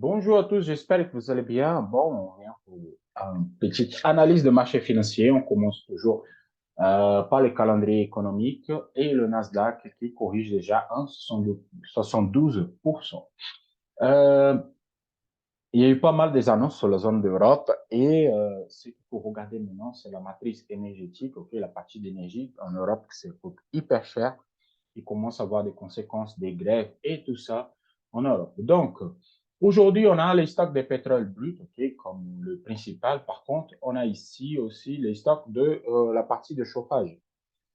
Bonjour à tous, j'espère que vous allez bien. Bon, on vient pour une petite analyse de marché financier. On commence toujours par le calendrier économique et le Nasdaq qui corrige déjà 1,72%. Euh, il y a eu pas mal des annonces sur la zone d'Europe et ce qu'il faut regarder maintenant, c'est la matrice énergétique, ok, la partie d'énergie en Europe qui coûte hyper cher. Il commence à avoir des conséquences des grèves et tout ça en Europe. Donc, aujourd'hui, on a les stocks de pétrole brut, ok, comme le principal. Par contre, on a ici aussi les stocks de la partie de chauffage.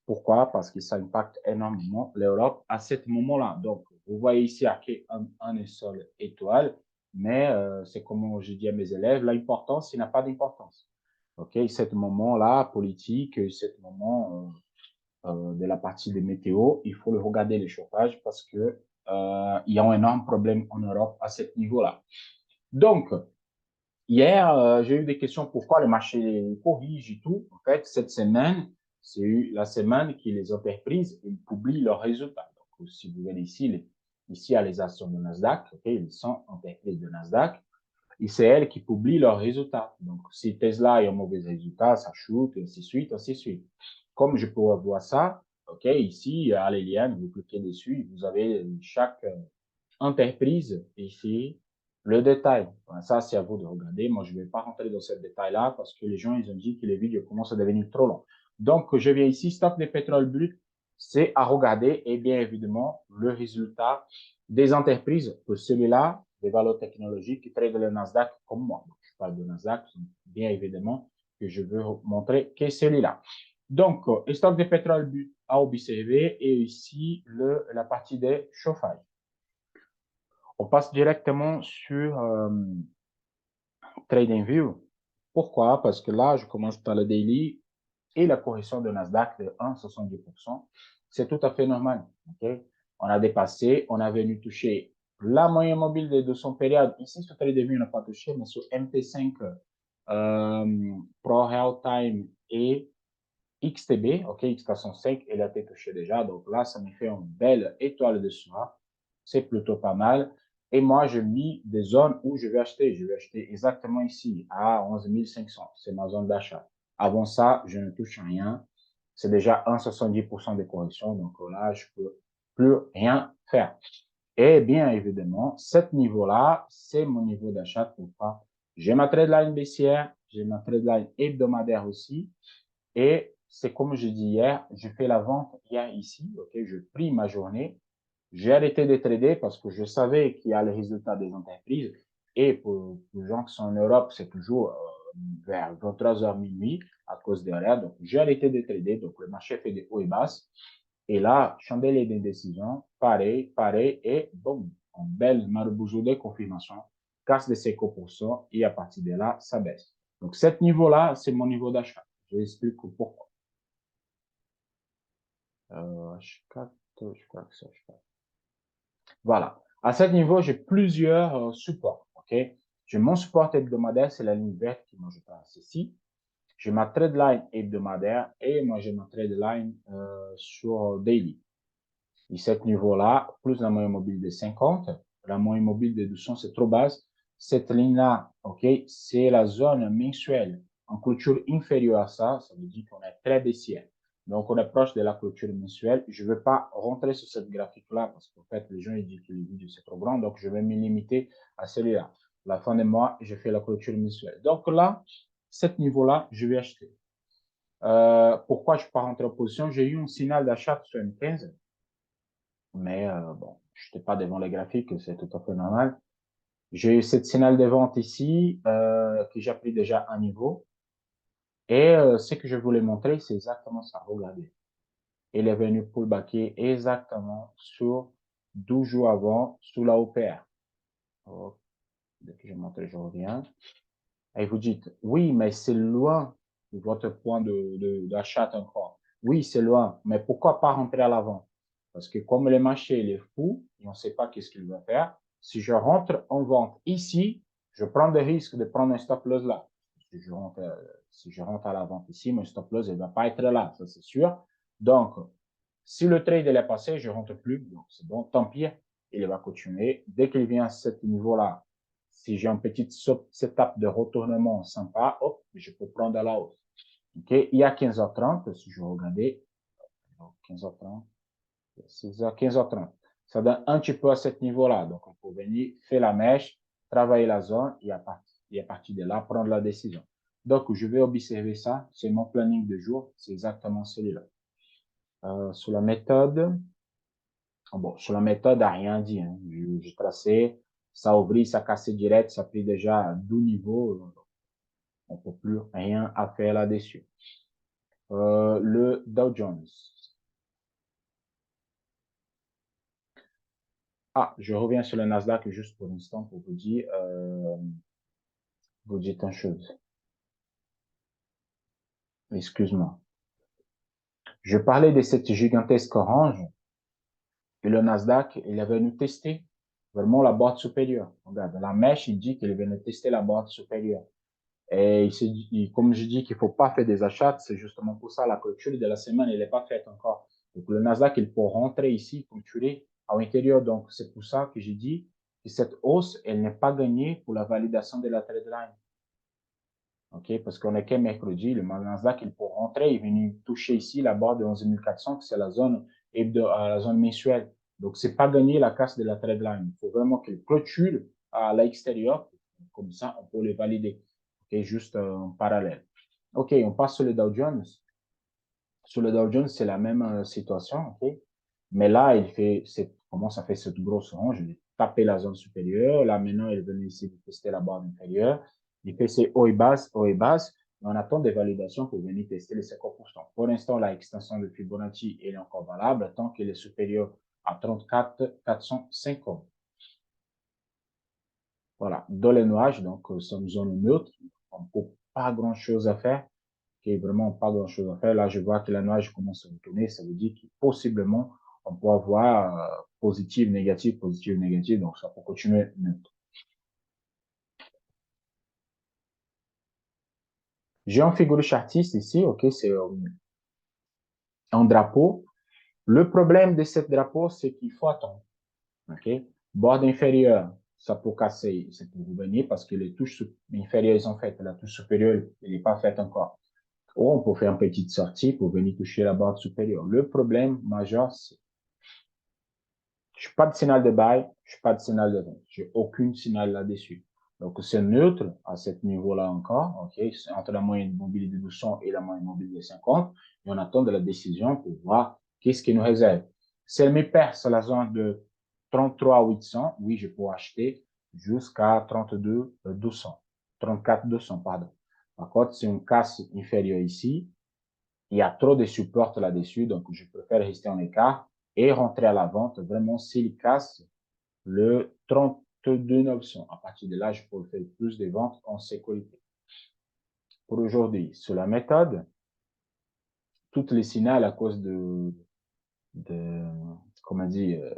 Pourquoi? Parce que ça impacte énormément l'Europe à ce moment-là. Donc, vous voyez ici à un seul étoile, mais c'est comme je dis à mes élèves, l'importance, il n'a pas d'importance. OK? Ce moment-là, politique, ce moment de la partie de météo, il faut le regarder le chauffage parce que il y a un énorme problème en Europe à ce niveau-là. Donc, hier, j'ai eu des questions pourquoi le marché corrige et tout. En fait, cette semaine, c'est la semaine que les entreprises publient leurs résultats. Donc, si vous voyez ici, ici, il y a les actions de Nasdaq, okay, ils sont entreprises de Nasdaq, et c'est elles qui publient leurs résultats. Donc, si Tesla a un mauvais résultat, ça chute, et ainsi de suite, ainsi de suite. Comme je peux voir ça, ok, ici, à l'Eliane, vous cliquez dessus, vous avez chaque entreprise ici, le détail. Ça, c'est à vous de regarder. Moi, je ne vais pas rentrer dans ce détail-là parce que les gens, ils ont dit que les vidéos commencent à devenir trop longues. Donc, je viens ici, stock de pétrole brut, c'est à regarder et bien évidemment, le résultat des entreprises que celui-là, des valeurs technologiques qui traitent le Nasdaq comme moi. Donc, je parle de Nasdaq, bien évidemment, que je veux montrer que celui-là. Donc, stock de pétrole brut à observer et ici, la partie des chauffages. On passe directement sur TradingView. Pourquoi? Parce que là, je commence par le daily et la correction de Nasdaq de 1,70%. C'est tout à fait normal. Okay? On a dépassé, on a venu toucher la moyenne mobile de 200 périodes. Ici, sur TradingView, on n'a pas touché, mais sur MT5, Pro Real Time et XTB, OK, X405, elle a été touchée déjà. Donc là, ça me fait une belle étoile de soie. C'est plutôt pas mal. Et moi, je mis des zones où je vais acheter. Je vais acheter exactement ici, à 11 500. C'est ma zone d'achat. Avant ça, je ne touche rien. C'est déjà 1,70% de correction. Donc là, je peux plus rien faire. Et bien évidemment, cet niveau-là, c'est mon niveau d'achat. Pourquoi? J'ai ma trade baissière, j'ai ma trade hebdomadaire aussi. Et c'est comme je dis hier, je fais la vente hier ici, ok, je pris ma journée, j'ai arrêté de trader parce que je savais qu'il y a les résultats des entreprises et pour les gens qui sont en Europe, c'est toujours vers 23h minuit à cause des horaires. Donc, j'ai arrêté de trader. Donc, le marché fait des hauts et basses. Et là, chandelier des décisions, pareil, pareil, et boum, en belle maraboujo de confirmation, casse de 5%, et à partir de là, ça baisse. Donc, cet niveau-là, c'est mon niveau d'achat. Je explique pourquoi. H4, je crois que c'est H4. Voilà. À ce niveau, j'ai plusieurs supports. OK? J'ai mon support hebdomadaire, c'est la ligne verte qui moi je passe ici. J'ai ma trade line hebdomadaire et moi j'ai ma trade line sur daily. Et ce niveau-là, plus la moyenne mobile de 50, la moyenne mobile de 200, c'est trop basse. Cette ligne-là, OK, c'est la zone mensuelle. En clôture inférieure à ça, ça veut dire qu'on est très baissière. Donc, on est proche de la clôture mensuelle. Je ne veux pas rentrer sur cette graphique-là parce qu'en fait, les gens ils disent que les vidéos c'est trop grand. Donc, je vais me limiter à celui-là. La fin de mois, je fais la clôture mensuelle. Donc là, cet niveau-là, je vais acheter. Pourquoi je ne peux pas rentrer en position? J'ai eu un signal d'achat sur M15. Mais bon, je n'étais pas devant les graphiques, c'est tout à fait normal. J'ai eu cette signal de vente ici, que j'ai pris déjà un niveau. Et ce que je voulais montrer, c'est exactement ça. Regardez. Il est venu pullbacker exactement sur 12 jours avant, sous la OPR. Oh, dès que je montre, je reviens. Et vous dites, oui, mais c'est loin de votre point d'achat encore. Oui, c'est loin, mais pourquoi pas rentrer à l'avant? Parce que comme le marché il est fou, et on ne sait pas qu'est-ce qu'il va faire, si je rentre en vente ici, je prends des risques de prendre un stop loss là. Si je rentre à la vente ici, mon stop loss ne va pas être là, ça c'est sûr. Donc, si le trade est passé, je rentre plus, donc c'est bon, tant pis, il va continuer. Dès qu'il vient à ce niveau-là, si j'ai une petite setup de retournement sympa, hop, je peux prendre à la hausse. OK? Il y a 15h30, si je regardais, 15h30, 6h, 15h30. Ça donne un petit peu à ce niveau-là. Donc, on peut venir faire la mèche, travailler la zone et à partir de là, prendre la décision. Donc, je vais observer ça. C'est mon planning de jour. C'est exactement celui-là. Sur la méthode, bon, sur la méthode, a rien dit. Hein. Je tracé, ça ouvrit, ça cassé direct, ça a pris déjà 12 niveaux. On peut plus rien à faire là-dessus. Le Dow Jones. Ah, je reviens sur le Nasdaq juste pour l'instant pour vous dire une chose. Excuse-moi. Je parlais de cette gigantesque orange et le Nasdaq, il est venu tester vraiment la boîte supérieure. Regarde, la mèche, il dit qu'il est venu tester la boîte supérieure. Et comme je dis qu'il faut pas faire des achats, c'est justement pour ça la clôture de la semaine, elle n'est pas faite encore. Donc le Nasdaq, il peut rentrer ici, clôturer à l'intérieur. Donc c'est pour ça que j'ai dit que cette hausse, elle n'est pas gagnée pour la validation de la trade line. OK? Parce qu'on est qu'un mercredi, le Nasdaq, il peut rentrer, il est venu toucher ici la barre de 11 400, c'est la zone la zone mensuelle. Donc, c'est pas gagné la casse de la trade line. Il faut vraiment qu'il clôture à l'extérieur. Comme ça, on peut le valider. OK? Juste en parallèle. OK, on passe sur le Dow Jones. Sur le Dow Jones, c'est la même situation. OK? Mais là, commence à faire cette grosse orange. Il a tapé la zone supérieure. Là, maintenant, il est venu ici tester la barre inférieure. Il fait ses hauts et basses, hauts et basses. On attend des validations pour venir tester les 50%. Pour l'instant, la extension de Fibonacci est encore valable tant qu'elle est supérieure à 34 450. Voilà. Dans les nuages, donc, c'est une zone neutre. On ne peut pas grand-chose à faire. Okay, vraiment pas grand-chose à faire. Là, je vois que la nuage commence à retourner. Ça veut dire que possiblement, on peut avoir positif, négatif, positif, négatif. Donc, ça peut continuer neutre. J'ai un figure chartiste ici, ok, c'est un drapeau. Le problème de ce drapeau, c'est qu'il faut attendre, ok. Bord inférieur, ça peut casser, c'est pour revenir parce que les touches inférieures sont faites, la touche supérieure, elle n'est pas faite encore. Ou on peut faire une petite sortie pour venir toucher la barre supérieure. Le problème majeur, c'est je n'ai pas de signal de buy, je n'ai pas de signal de vente. J'ai aucun signal là-dessus. Donc, c'est neutre à ce niveau-là encore. OK? C'est entre la moyenne mobile de 200 et la moyenne mobile de 50. Et on attend de la décision pour voir qu'est-ce qui nous réserve. Si elle me perce à la zone de 33 800, oui, je peux acheter jusqu'à 32 200. 34 200, pardon. Par contre, si on casse inférieur ici, il y a trop de support là-dessus, donc je préfère rester en écart et rentrer à la vente vraiment s'il casse le 32 900. À partir de là, je peux faire plus de ventes en sécurité. Pour aujourd'hui, sur la méthode, toutes les signaux à cause de comment dire,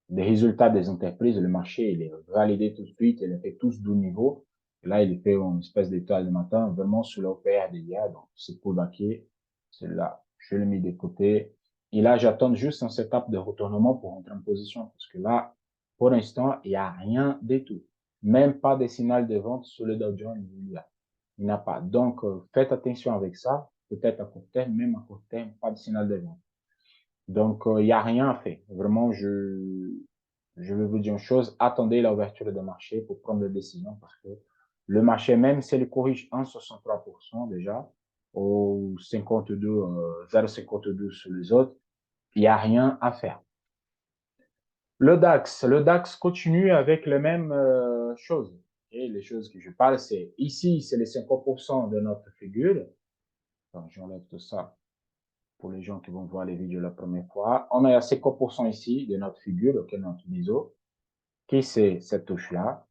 des résultats des entreprises, le marché, il est validé tout de suite, il est fait tous deux niveaux. Et là, il fait une espèce d'étoile de matin, vraiment sur l'OPR d'hier. Donc, c'est pour baquer. C'est là. Je l'ai mis de côté. Et là, j'attends juste un setup de retournement pour entrer en position. Parce que là, pour l'instant, il n'y a rien du tout. Même pas de signal de vente sur le Dow Jones. Il n'y a pas. Donc, faites attention avec ça. Peut-être à court terme, même à court terme, pas de signal de vente. Donc, il n'y a rien à faire. Vraiment, je vais vous dire une chose, attendez l'ouverture de marché pour prendre des décisions parce que le marché, même s'il corrige 1,63% déjà, au 52, 0,52 sur les autres, il n'y a rien à faire. Le DAX continue avec les mêmes choses. Et les choses que je parle, c'est ici, c'est les 50% de notre figure. Donc, j'enlève tout ça pour les gens qui vont voir les vidéos la première fois. On a 50% ici de notre figure, ok, notre biseau, qui c'est cette touche-là.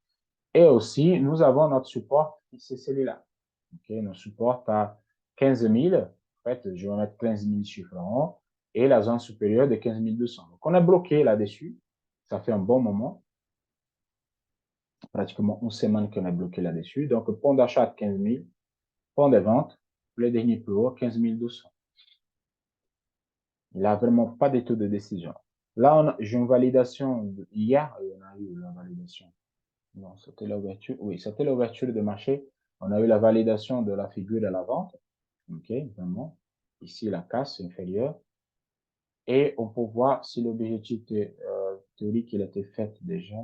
Et aussi, nous avons notre support qui c'est celui-là. Ok, notre support à 15 000. En fait, je vais mettre 15 000 chiffres en haut et la zone supérieure de 15 200. Donc, on est bloqué là-dessus. Ça fait un bon moment. Pratiquement une semaine qu'on est bloqué là-dessus. Donc, point d'achat 15 000, point de vente, le dernier plus haut, 15 200. Il n'a vraiment pas de taux de décision. Là, j'ai une validation hier, on a eu la validation Non, c'était l'ouverture. Oui, c'était l'ouverture de marché. On a eu la validation de la figure de la vente. OK, vraiment. Ici, la casse inférieure. Et on peut voir si l'objectif théorique il a été fait déjà.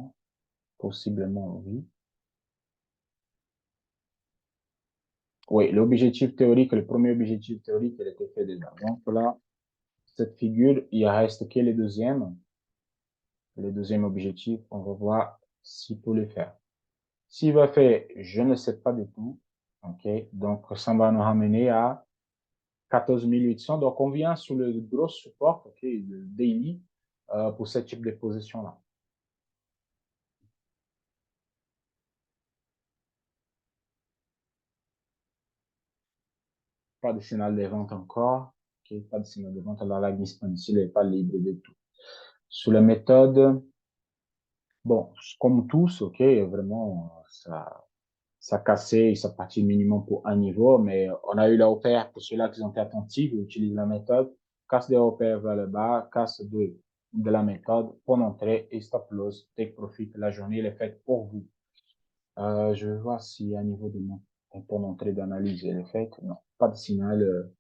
Possiblement, oui. Oui, l'objectif théorique, le premier objectif théorique, il a été fait déjà. Donc là, cette figure, il reste que le deuxième. Le deuxième objectif, on va voir s'il peut le faire. S'il va faire, je ne sais pas du tout. OK, donc ça va nous ramener à 14 800. Donc on vient sur le gros support, OK, le daily, pour ce type de position-là. Pas de signal de vente encore. OK, pas de signal de vente. Alors la glisse ici, elle n'est pas libre de tout. Sur la méthode, bon, comme tous, OK, vraiment, ça cassait, ça partit minimum pour un niveau, mais on a eu la OPR pour ceux-là qui ont été attentifs, ils utilisent la méthode, casse des OPR vers le bas, casse de la méthode, pour entrer et stop loss, take profit. La journée, elle est faite pour vous. Je vais voir si à niveau de mon point d'entrée d'analyse, elle est faite. Non, pas de signal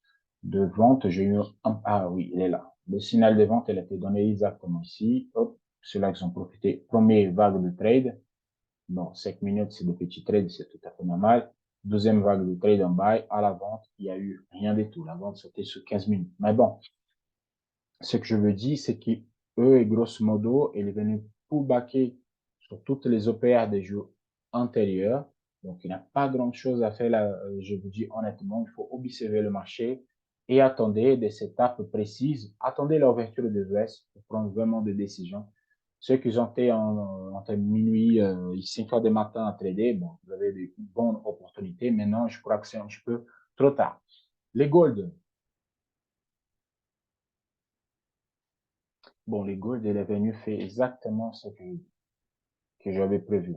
de vente. J'ai eu ah oui, il est là. Le signal de vente, elle a été donné exactement ici. Hop, ceux-là qui ont profité. Première vague de trade. Bon, 5 minutes, c'est des petits trades, c'est tout à fait normal. Deuxième vague de trade en buy, à la vente, il y a eu rien du tout. La vente, c'était sur 15 minutes. Mais bon, ce que je veux dire, c'est qu'eux, grosso modo, il est venu pullbacker sur toutes les OPR des jours antérieurs. Donc, il n'y a pas grand-chose à faire là, je vous dis honnêtement. Il faut observer le marché et attendez des étapes précises. Attendez l'ouverture des US pour prendre vraiment des décisions. Ceux qui ont été entre minuit et 5 heures du matin à trader, bon, vous avez des bonnes opportunités. Maintenant, je crois que c'est un petit peu trop tard. Les gold, bon, les gold, elle est venue faire exactement ce que j'avais prévu.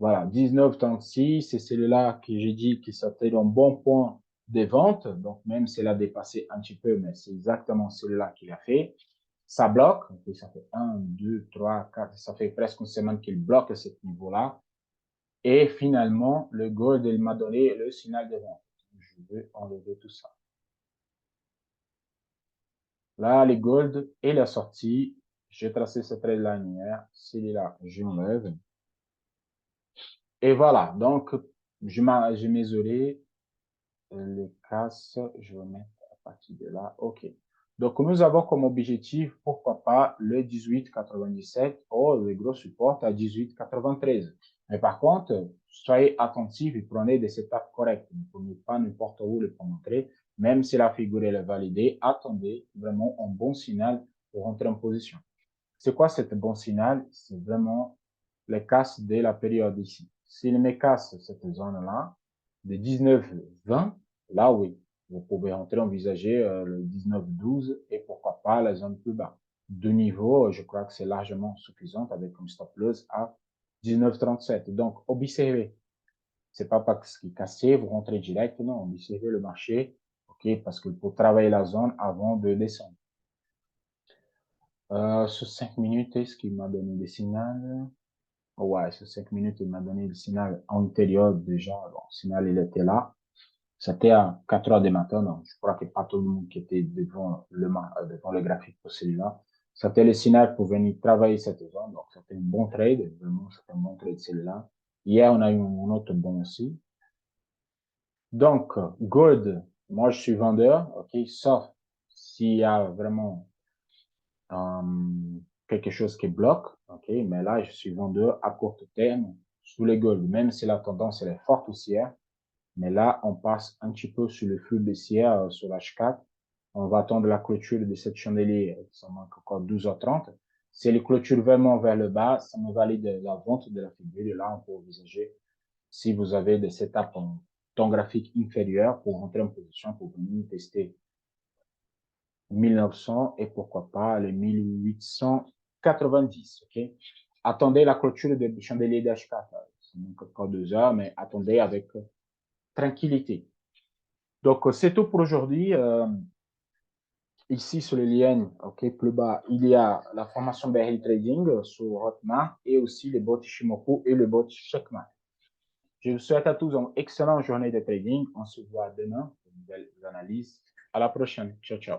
Voilà, 19,36, c'est celui-là que j'ai dit que c'était un bon point de vente. Donc, même s'il a dépassé un petit peu, mais c'est exactement celui-là qu'il a fait. Ça bloque. Et ça fait 1, 2, 3, 4. Ça fait presque une semaine qu'il bloque à ce niveau-là. Et finalement, le gold, il m'a donné le signal de vente. Je vais enlever tout ça. Là, les gold, il est sorti. J'ai tracé cette line hier. Celui-là, je m'enlève. Et voilà. Donc, j'ai mesuré les casses. Je vais mettre à partir de là. OK. Donc, nous avons comme objectif, pourquoi pas, le 18,97 ou le gros support à 18,93. Mais par contre, soyez attentifs et prenez des étapes correctes. Ne prenez pas n'importe où le point d'entrée. Même si la figure est validée, attendez vraiment un bon signal pour rentrer en position. C'est quoi ce bon signal? C'est vraiment les casses de la période ici. S'il me casse cette zone-là, de 19-20, là oui, vous pouvez entrer envisager le 19-12 et pourquoi pas la zone plus bas. De niveau, je crois que c'est largement suffisant avec un stop loss à 19,37. Donc, observez. C'est pas parce qu'il est cassé, vous rentrez direct. Non, observez le marché. OK, parce qu'il faut travailler la zone avant de descendre. Sur 5 minutes, est-ce qu'il m'a donné des signaux? Ouais, sur 5 minutes, il m'a donné le signal antérieur déjà. Bon, le signal, il était là. C'était à 4 heures du matin. Donc, je crois que pas tout le monde qui était devant le graphique pour celui-là. C'était le signal pour venir travailler cette zone. Donc, c'était un bon trade. Vraiment, c'était un bon trade celui-là. Hier, on a eu un autre bon aussi. Donc, gold, moi, je suis vendeur. OK, sauf s'il y a vraiment quelque chose qui bloque, ok, mais là, je suis vendeur à court terme sous les gold, même si la tendance elle est forte haussière, mais là, on passe un petit peu sur le flux baissière sur l'H4. On va attendre la clôture de cette chandelier, ça manque encore 12h30. Si elle clôture vraiment vers le bas, ça me valide la vente de la figure. Et là, on peut envisager si vous avez des setups en temps graphique inférieur pour rentrer en position pour venir tester 1900 et pourquoi pas les 1890, ok? Attendez la clôture de chandelier d'H4. Ça manque encore 2 heures, mais attendez avec tranquillité. Donc, c'est tout pour aujourd'hui. Ici, sur le lien, OK, plus bas, il y a la formation Berry Trading sur Hotmart et aussi le bot Shimoku et le bot Checkmate. Je vous souhaite à tous une excellente journée de trading. On se voit demain pour une nouvelle analyse. À la prochaine. Ciao, ciao.